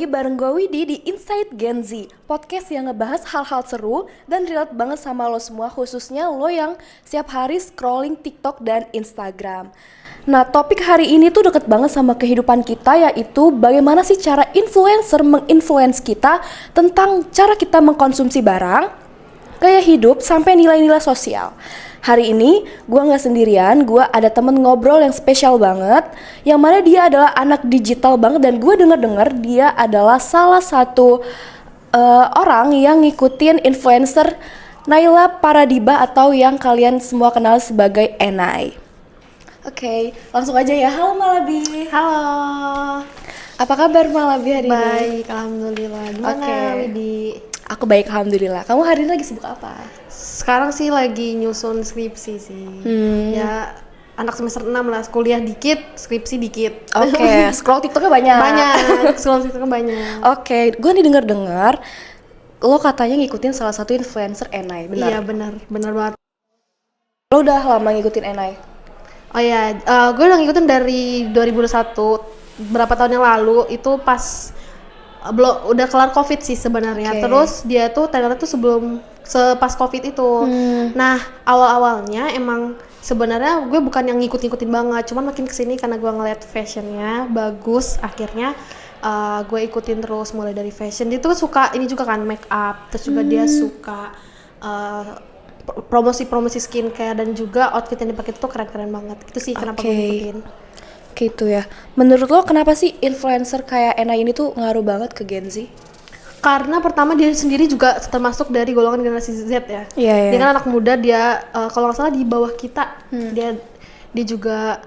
bareng gue Widi di Inside Gen Z, podcast yang ngebahas hal-hal seru dan relate banget sama lo semua, khususnya lo yang setiap hari scrolling TikTok dan Instagram. Nah, topik hari ini tuh deket banget sama kehidupan kita, yaitu bagaimana sih cara influencer menginfluence kita tentang cara kita mengkonsumsi barang, gaya hidup, sampai nilai-nilai sosial. Hari ini gue gak sendirian, gue ada temen ngobrol yang spesial banget, yang mana dia adalah anak digital banget, dan gue denger-dengar dia adalah salah satu orang yang ngikutin influencer Naila Paradiba atau yang kalian semua kenal sebagai Enai. Oke, langsung aja ya. Halo Malabi. Halo. Apa kabar Malabi hari ini? Baik, alhamdulillah. Gimana Widi? Aku baik, alhamdulillah. Kamu hari ini lagi sibuk apa? Sekarang sih lagi nyusun skripsi sih. Ya, anak semester 6 lah, kuliah dikit, skripsi dikit. Oke, scroll TikToknya banyak. Scroll TikToknya banyak. Oke, gue nih denger-dengar lo katanya ngikutin salah satu influencer Enai, benar? Iya, benar banget. Lo udah lama ngikutin Enai? Oh iya, gue udah ngikutin dari 2021, berapa tahun yang lalu, itu pas belum udah kelar COVID sih sebenarnya. Terus dia tuh ternyata tuh pas COVID itu. Nah, awal-awalnya emang sebenarnya gue bukan yang ngikut-ngikutin banget, cuman makin kesini karena gue ngeliat fashionnya bagus, akhirnya gue ikutin terus mulai dari fashion. Dia tuh suka ini juga kan, make up, terus juga dia suka promosi skincare, dan juga outfit yang dipakai itu keren-keren banget. Itu sih kenapa gue ngikutin. Gitu ya. Menurut lo kenapa sih influencer kayak Enai ini tuh ngaruh banget ke Gen Z? Karena pertama dia sendiri juga termasuk dari golongan generasi Z ya. Dia kan anak muda, dia kalau nggak salah di bawah kita. Dia juga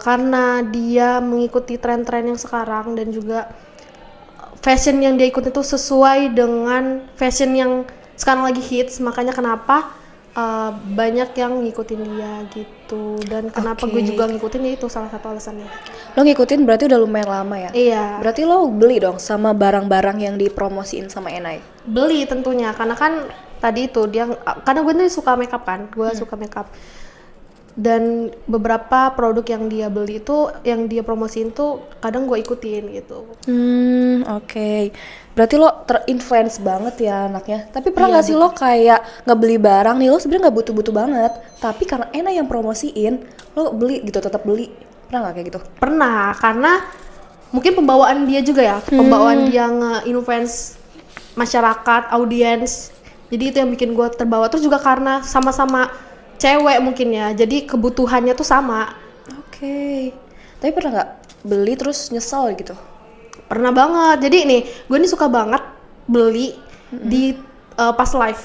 karena dia mengikuti tren-tren yang sekarang, dan juga fashion yang dia ikuti itu sesuai dengan fashion yang sekarang lagi hits, makanya kenapa banyak yang ngikutin dia gitu. Dan kenapa gue juga ngikutin, itu salah satu alasannya. Lo ngikutin berarti udah lumayan lama ya? Iya. Berarti lo beli dong sama barang-barang yang dipromosiin sama Enai? Beli tentunya, karena kan tadi itu dia, karena gue tuh suka makeup kan, gue suka makeup. Dan beberapa produk yang dia beli itu, yang dia promosiin tuh kadang gue ikutin gitu. Oke. Berarti lo terinfluence banget ya anaknya. Tapi pernah nggak sih lo kayak ngebeli barang nih, lo sebenarnya nggak butuh-butuh banget, tapi karena Enai yang promosiin, lo beli gitu, tetap beli. Pernah nggak kayak gitu? Pernah, karena mungkin pembawaan dia juga ya, pembawaan dia nge-influence masyarakat, audiens. Jadi itu yang bikin gue terbawa. Terus juga karena sama-sama cewek mungkin ya, jadi kebutuhannya tuh sama. Oke. Tapi pernah nggak beli terus nyesel gitu? Pernah banget. Jadi nih, gue nih suka banget beli di pas live.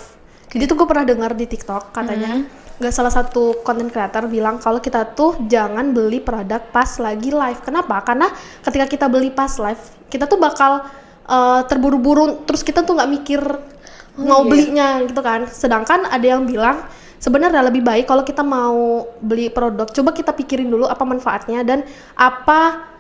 Jadi tuh gue pernah dengar di TikTok katanya, nggak salah satu content creator bilang kalau kita tuh jangan beli produk pas lagi live. Kenapa? Karena ketika kita beli pas live, kita tuh bakal terburu-buru, terus kita tuh nggak mikir mau belinya gitu kan. Sedangkan ada yang bilang sebenarnya lebih baik kalau kita mau beli produk, coba kita pikirin dulu apa manfaatnya dan apa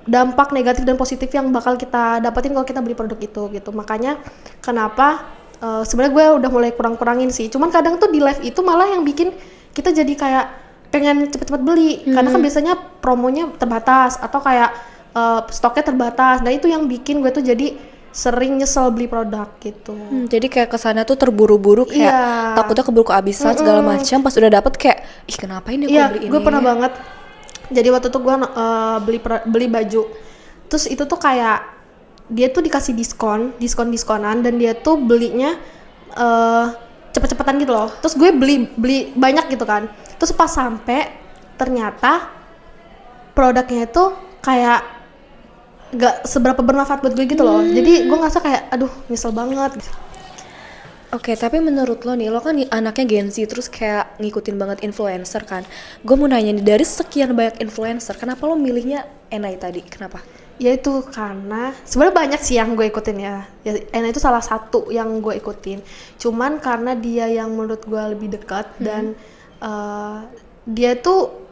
dampak negatif dan positif yang bakal kita dapetin kalau kita beli produk itu gitu. Makanya kenapa sebenarnya gue udah mulai kurang-kurangin sih. Cuman kadang tuh di live itu malah yang bikin kita jadi kayak pengen cepet-cepet beli, karena kan biasanya promonya terbatas atau kayak stoknya terbatas. Nah itu yang bikin gue tuh jadi sering nyesel beli produk gitu. Jadi kayak kesannya tuh terburu-buru, kayak takutnya keburu kehabisan segala macam. Pas udah dapet kayak, ih kenapa ini aku beli ini? Gue pernah banget. Jadi waktu itu gue beli baju. Terus itu tuh kayak dia tuh dikasih diskonan, dan dia tuh belinya cepet-cepetan gitu loh. Terus gue beli banyak gitu kan. Terus pas sampai ternyata produknya itu kayak gak seberapa bermanfaat buat gue gitu loh. Jadi gue ngerasa kayak aduh nyesel banget. Oke, tapi menurut lo nih, lo kan anaknya Gen Z terus kayak ngikutin banget influencer kan. Gue mau nanya nih, dari sekian banyak influencer, kenapa lo milihnya Enai tadi? Kenapa? Ya itu karena sebenarnya banyak sih yang gue ikutin ya. Enai itu salah satu yang gue ikutin. Cuman karena dia yang menurut gue lebih dekat, dan dia tuh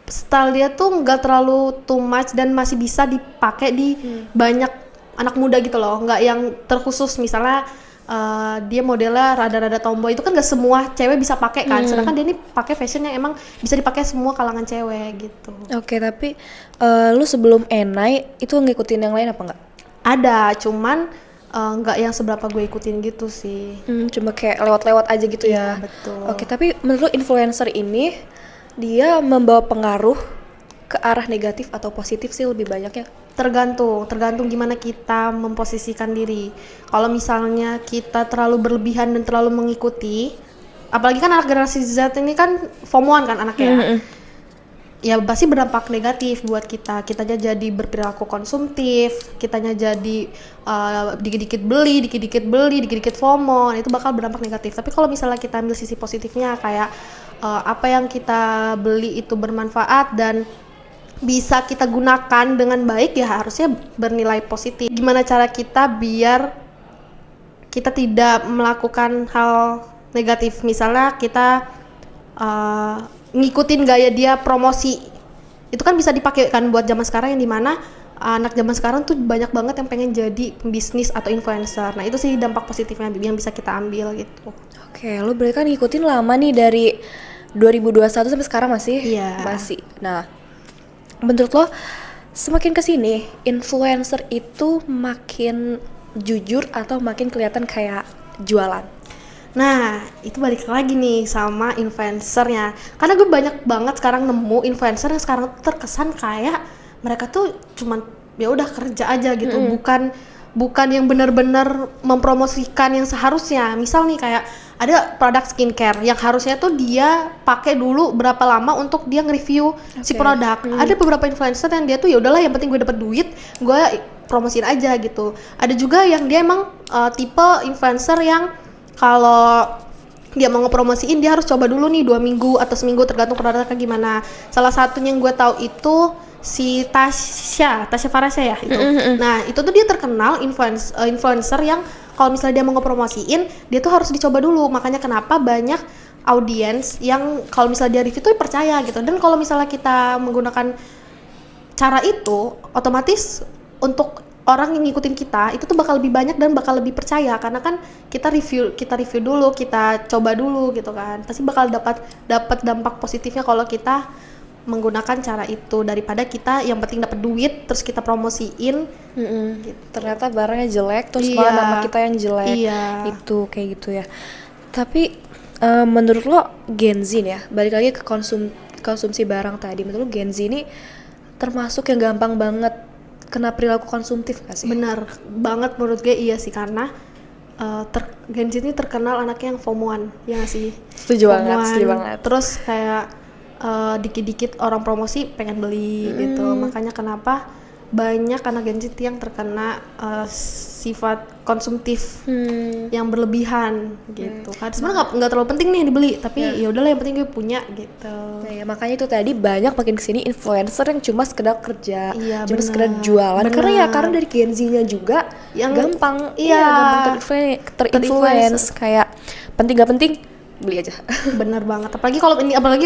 style dia tuh nggak terlalu too much dan masih bisa dipakai di banyak anak muda gitu loh, nggak yang terkhusus misalnya dia modelnya rada-rada tomboy, itu kan nggak semua cewek bisa pakai kan, sedangkan dia ini pakai fashion yang emang bisa dipakai semua kalangan cewek gitu. Oke, tapi lu sebelum Enai itu ngikutin yang lain apa nggak? Ada, cuman nggak yang seberapa gue ikutin gitu sih. Cuma kayak lewat-lewat aja gitu ya. Iya, betul. Oke, tapi menurut lo influencer ini dia membawa pengaruh ke arah negatif atau positif sih lebih banyaknya? Tergantung gimana kita memposisikan diri. Kalau misalnya kita terlalu berlebihan dan terlalu mengikuti, apalagi kan anak generasi Z ini kan FOMO-an kan anaknya. Ya pasti berdampak negatif buat kita. Kitanya jadi berperilaku konsumtif, kitanya jadi dikit-dikit beli, dikit-dikit FOMO. Nah, itu bakal berdampak negatif. Tapi kalau misalnya kita ambil sisi positifnya, kayak apa yang kita beli itu bermanfaat dan bisa kita gunakan dengan baik, ya harusnya bernilai positif. Gimana cara kita biar kita tidak melakukan hal negatif? Misalnya kita ngikutin gaya dia promosi, itu kan bisa dipakai kan buat zaman sekarang, yang dimana anak zaman sekarang tuh banyak banget yang pengen jadi pembisnis atau influencer. Nah itu sih dampak positifnya yang bisa kita ambil gitu. Oke, lo berarti kan ngikutin lama nih dari 2021 sampai sekarang masih? Iya. Masih. Nah, menurut lo semakin kesini influencer itu makin jujur atau makin kelihatan kayak jualan? Nah, itu balik lagi nih sama influencernya. Karena gue banyak banget sekarang nemu influencer yang sekarang terkesan kayak mereka tuh cuman ya udah kerja aja gitu, bukan yang benar-benar mempromosikan yang seharusnya. Misal nih kayak ada produk skincare yang harusnya tuh dia pakai dulu berapa lama untuk dia nge-review si produk. Ada beberapa influencer yang dia tuh ya udahlah, yang penting gue dapet duit, gue promosiin aja gitu. Ada juga yang dia emang tipe influencer yang kalau dia mau ngepromosiin dia harus coba dulu nih 2 minggu atau seminggu tergantung produknya gimana. Salah satunya yang gue tahu itu si Tasya Farasya ya itu. Nah itu tuh dia terkenal influencer yang kalau misalnya dia mau ngepromosiin dia tuh harus dicoba dulu. Makanya kenapa banyak audiens yang kalau misalnya dia review tuh percaya gitu. Dan kalau misalnya kita menggunakan cara itu, otomatis untuk orang yang ngikutin kita itu tuh bakal lebih banyak dan bakal lebih percaya, karena kan kita review dulu, kita coba dulu gitu kan. Pasti bakal dapat dampak positifnya kalau kita menggunakan cara itu, daripada kita yang penting dapat duit terus kita promosiin gitu. Ternyata barangnya jelek terus Iya. malah nama kita yang jelek. Iya. Itu kayak gitu ya. Tapi menurut lo Gen Z ya, balik lagi ke konsumsi barang tadi, menurut lo Gen Z ini termasuk yang gampang banget kena perilaku konsumtif gak sih? Benar banget menurut gue, iya sih, karena Gen Z ini terkenal anaknya yang FOMO-an, ya gak sih? Setuju FOMO-an. banget. Terus kayak dikit-dikit orang promosi pengen beli gitu. Makanya kenapa banyak anak Gen Z yang terkena sifat konsumtif yang berlebihan gitu kan. Sebenarnya nggak terlalu penting nih dibeli, tapi ya udahlah yang penting gue punya gitu. Nah, ya, makanya itu tadi banyak makin kesini influencer yang cuma sekedar kerja, Iya, cuma benar. sekedar jualan. Benar. Karena dari Gen Z-nya juga Yang gampang, iya, gampang terinfluence. Kayak penting gak penting beli aja. Bener banget. Apalagi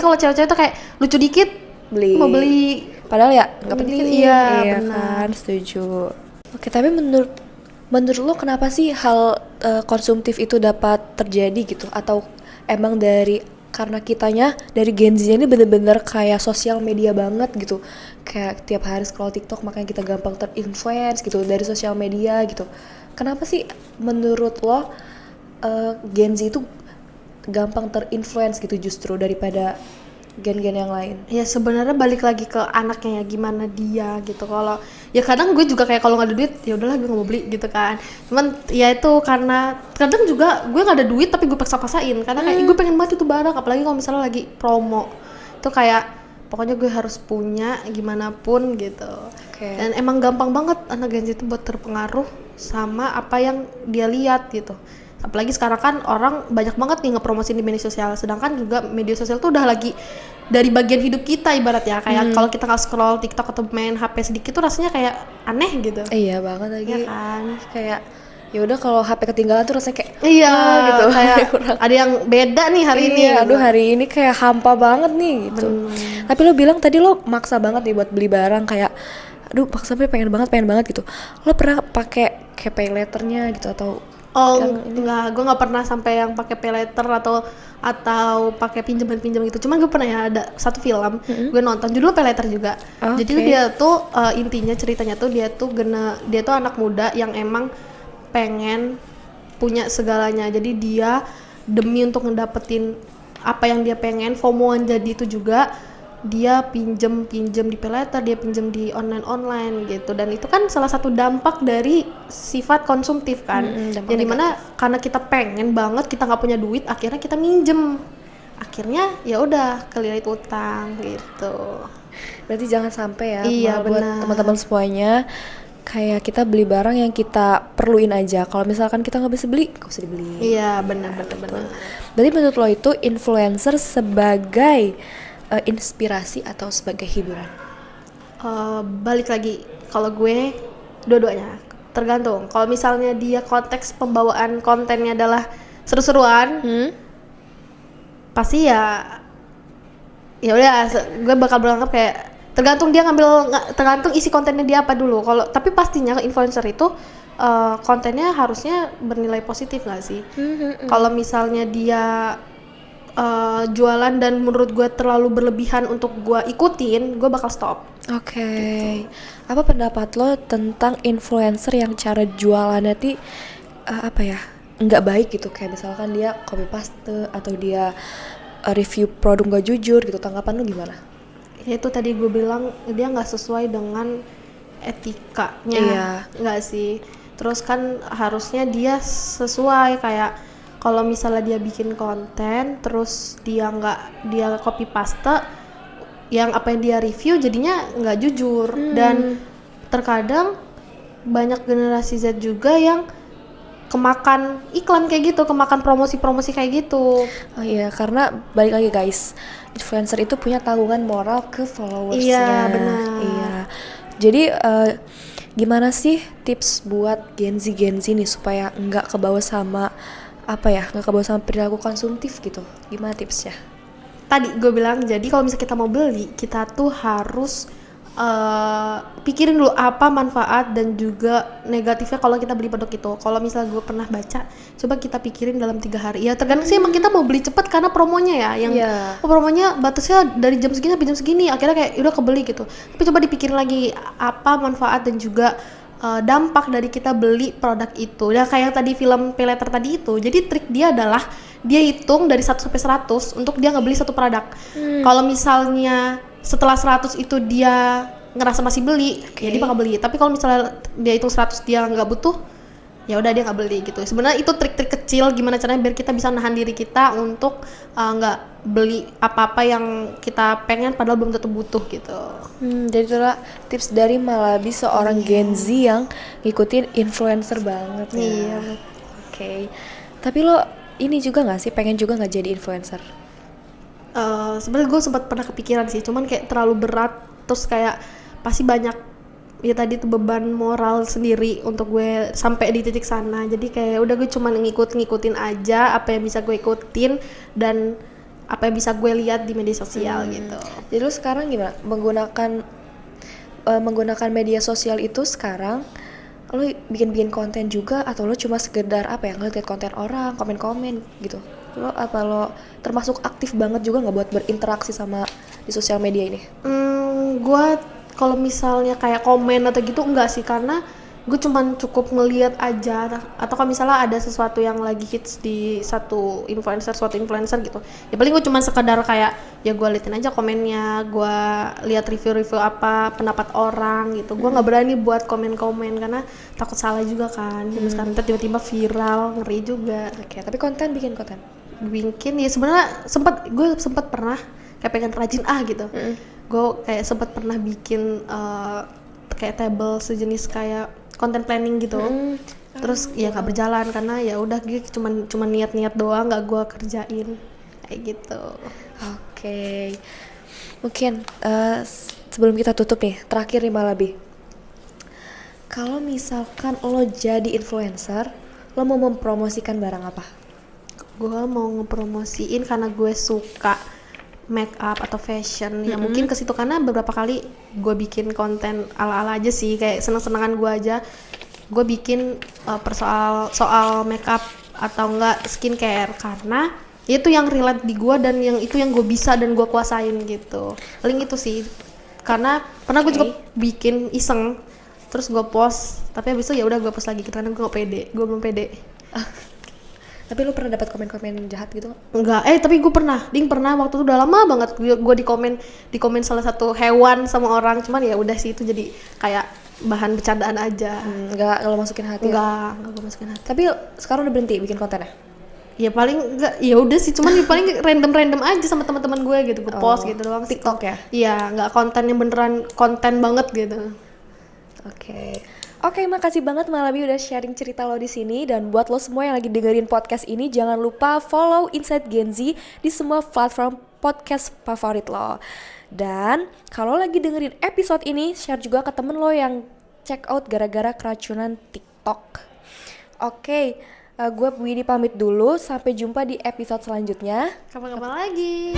kalau cewek-cewek tuh kayak lucu dikit mau beli. Padahal ya nggak penting. Iya, Kan, benar. setuju. Oke, tapi menurut lo kenapa sih hal konsumtif itu dapat terjadi gitu? Atau emang karena kitanya dari Gen Z ini bener-bener kayak sosial media banget gitu, kayak tiap hari scroll TikTok, makanya kita gampang terinfluence gitu dari sosial media gitu. Kenapa sih menurut lo Gen Z itu gampang terinfluence gitu justru daripada gen-gen yang lain? Ya sebenarnya balik lagi ke anaknya ya, gimana dia gitu. Kalau ya kadang gue juga kayak kalau nggak ada duit ya udahlah gue nggak mau beli gitu kan. Cuman ya itu karena kadang juga gue nggak ada duit tapi gue paksa-paksain karena kayak gue pengen banget itu barang, apalagi kalau misalnya lagi promo itu kayak pokoknya gue harus punya gimana pun gitu. Dan emang gampang banget anak Gen Z itu buat terpengaruh sama apa yang dia lihat gitu. Apalagi sekarang kan orang banyak banget nih ngepromosin di media sosial, sedangkan juga media sosial tuh udah lagi dari bagian hidup kita ibarat ya, kayak kalau kita nggak scroll TikTok atau main HP sedikit tuh rasanya kayak aneh gitu. Iya banget lagi. Iya kan? Kayak ya udah kalau HP ketinggalan tuh rasanya kayak Iya gitu. kayak ada yang beda nih hari ini. Iya, Gitu. aduh hari ini kayak hampa banget nih gitu. Tapi lo bilang tadi lo maksa banget nih buat beli barang, kayak aduh paksa pengen banget gitu. Lo pernah pakai kayak pay letternya gitu atau Oh Yang ini. enggak, gue nggak pernah sampai yang pakai pay later atau pakai pinjaman gitu. Cuman gue pernah ya ada satu film gue nonton judulnya pay later juga. Jadi Oke. dia tuh intinya ceritanya tuh dia tuh anak muda yang emang pengen punya segalanya. Jadi dia demi untuk ngedapetin apa yang dia pengen, FOMO-an jadi itu juga, dia pinjem di pay later, dia pinjem di online gitu. Dan itu kan salah satu dampak dari sifat konsumtif kan, Dampak yang dimana karena kita pengen banget, kita nggak punya duit, akhirnya kita minjem, akhirnya ya udah kelilit utang gitu. Berarti jangan sampai ya, Iya, buat benar. teman-teman semuanya, kayak kita beli barang yang kita perluin aja. Kalau misalkan kita nggak bisa beli, nggak usah dibeli. Iya, benar. Berarti menurut lo itu influencer sebagai inspirasi atau sebagai hiburan? Balik lagi, kalau gue dua-duanya tergantung. Kalau misalnya dia konteks pembawaan kontennya adalah seru-seruan, pasti ya udah gue bakal beranggap kayak tergantung dia tergantung isi kontennya dia apa dulu. Kalau tapi pastinya influencer itu kontennya harusnya bernilai positif nggak sih? Kalau misalnya dia jualan dan menurut gue terlalu berlebihan untuk gue ikutin, gue bakal stop. Oke. Apa pendapat lo tentang influencer yang cara jualannya apa ya, nggak baik gitu, kayak misalkan dia copy paste atau dia review produk nggak jujur gitu, tanggapan lo gimana? Ya itu tadi gue bilang dia nggak sesuai dengan etikanya, Iya. nggak sih. Terus kan harusnya dia sesuai, kayak kalau misalnya dia bikin konten terus dia copy paste yang apa yang dia review jadinya nggak jujur. Dan terkadang banyak generasi Z juga yang kemakan iklan kayak gitu, kemakan promosi kayak gitu. Oh iya, karena balik lagi guys, influencer itu punya tanggungan moral ke followersnya. Iya, benar. Iya. Jadi gimana sih tips buat Gen Z nih supaya nggak kebawa sama perilaku konsumtif gitu? Gimana tipsnya? Tadi gue bilang, jadi kalau misalnya kita mau beli, kita tuh harus pikirin dulu apa manfaat dan juga negatifnya kalau kita beli produk itu. Kalau misalnya gue pernah baca, coba kita pikirin dalam 3 hari. Ya tergantung sih, emang kita mau beli cepat karena promonya ya, yang promonya batasnya dari jam segini sampai jam segini, akhirnya kayak udah kebeli gitu. Tapi coba dipikirin lagi apa manfaat dan juga dampak dari kita beli produk itu. Ya kayak yang tadi film pay later tadi itu. Jadi trik dia adalah dia hitung dari 1 sampai 100 untuk dia ngebeli satu produk. Kalau misalnya setelah 100 itu dia ngerasa masih beli, ya dia bakal beli. Tapi kalau misalnya dia hitung 100 dia nggak butuh, ya udah dia nggak beli gitu. Sebenarnya itu trik-trik kecil gimana caranya biar kita bisa nahan diri kita untuk nggak beli apa-apa yang kita pengen padahal belum tentu butuh gitu. Jadi itulah tips dari Malabi, seorang Gen Z yang ngikutin influencer banget ya. Iya. Oke. Tapi lo ini juga nggak sih, pengen juga nggak jadi influencer? Sebenarnya gue sempat pernah kepikiran sih, cuman kayak terlalu berat, terus kayak pasti banyak ya tadi tuh beban moral sendiri untuk gue sampai di titik sana. Jadi kayak udah gue cuman ngikutin aja apa yang bisa gue ikutin dan apa yang bisa gue lihat di media sosial gitu. Jadi lo sekarang gimana menggunakan media sosial itu sekarang? Lo bikin konten juga atau lo cuma sekedar ngeliat konten orang, komen-komen gitu? Lo termasuk aktif banget juga nggak buat berinteraksi sama di sosial media ini? Gue kalau misalnya kayak komen atau gitu enggak sih, karena gue cuman cukup ngeliat aja, atau kalau misalnya ada sesuatu yang lagi hits di suatu influencer gitu, ya paling gue cuman sekedar kayak ya gue liatin aja komennya, gue lihat review apa pendapat orang gitu. Gue nggak berani buat komen karena takut salah juga kan, sekarang tiba-tiba viral, ngeri juga. Oke, tapi bikin konten ya sebenarnya gue sempat pernah kayak pengen rajin gitu. Gue kayak sempat pernah bikin kayak table sejenis kayak content planning gitu. Terus ya nggak berjalan karena ya udah gue cuma niat doang, nggak gue kerjain kayak gitu. Oke. Mungkin sebelum kita tutup nih, terakhir nih Malabi, kalau misalkan lo jadi influencer, lo mau mempromosikan barang apa? Gue mau ngepromosiin karena gue suka make up atau fashion, ya mungkin ke situ karena beberapa kali gue bikin konten ala-ala aja sih, kayak seneng-senengan gue aja. gue bikin soal makeup atau enggak skincare, karena itu yang relate di gue dan yang itu yang gue bisa dan gue kuasain gitu. Paling itu sih, karena pernah gue juga bikin iseng terus gue post, tapi habis itu ya udah gue post lagi gitu karena gue belum pede. Tapi lu pernah dapat komen-komen jahat gitu nggak? Enggak, tapi gue pernah waktu itu udah lama banget gue di komen salah satu hewan sama orang, cuman ya udah sih itu jadi kayak bahan bercandaan aja. Nggak kalau masukin hati. Enggak gue masukin hati. Tapi sekarang udah berhenti bikin kontennya? Ya paling enggak, ya udah sih, cuman paling random aja sama teman-teman gue gitu, gue post gitu doang. TikTok ya? Iya, nggak konten yang beneran konten banget gitu. Oke, makasih banget Malabi udah sharing cerita lo di sini. Dan buat lo semua yang lagi dengerin podcast ini, jangan lupa follow Inside Gen Z di semua platform podcast favorit lo. Dan kalau lagi dengerin episode ini, share juga ke temen lo yang check out gara-gara keracunan TikTok. Oke, gue Widi pamit dulu. Sampai jumpa di episode selanjutnya. Kapan-kapan lagi.